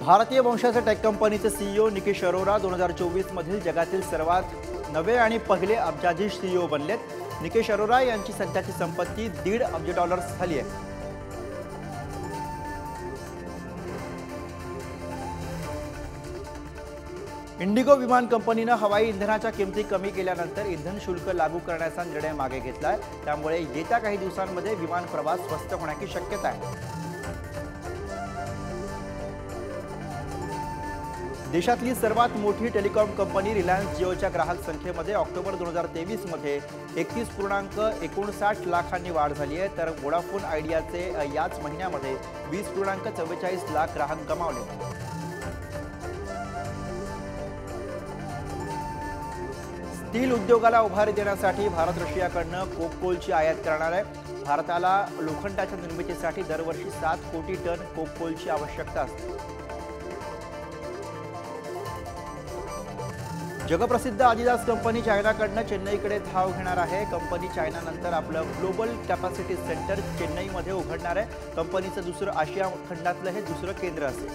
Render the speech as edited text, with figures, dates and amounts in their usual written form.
भारतीय वंशाचे टेक कंपनीचे सीईओ निकेश अरोरा 2024 मधील जगातील सर्वात नवे आणि पहिले अब्जाधीश सीईओ बनलेत। निकेश अरोरा यांची सध्याची संपत्ती $1.5 अब्ज झाली आहे। इंडिगो विमान कंपनीने हवाई इंधनाच्या किमती कमी केल्यानंतर इंधन शुल्क लागू करण्याचा निर्णय मागे घेतलाय। त्यामुळे येत्या काही दिवसांमध्ये विमान प्रवास स्वस्त होण्याची शक्यता आहे। देशातली सर्वात मोठी टेलिकॉम कंपनी रिलायन्स जिओच्या ग्राहक संख्येमध्ये ऑक्टोबर 2023 मध्ये 31.59 लाखांनी वाढ झाली आहे, तर वोडाफोन आयडियाचे याच महिन्यामध्ये 20.44 लाख ग्राहक गमावले। स्टील उद्योगाला उभारी देण्यासाठी भारत रशियाकडून कोककोलची आयात करणार आहे। भारताला लोखंडाच्या निर्मितीसाठी दरवर्षी 7 कोटी टन कोककोलची आवश्यकता असते। जगप्रसिद्ध आदिदास कंपनी चायनाकडून चेन्नईकडे धाव घेणार आहे। कंपनी चायनानंतर आपलं ग्लोबल कॅपॅसिटी सेंटर चेन्नईमध्ये उघडणार आहे। कंपनीचं दुसरं आशिया खंडातलं हे दुसरं केंद्र असेल।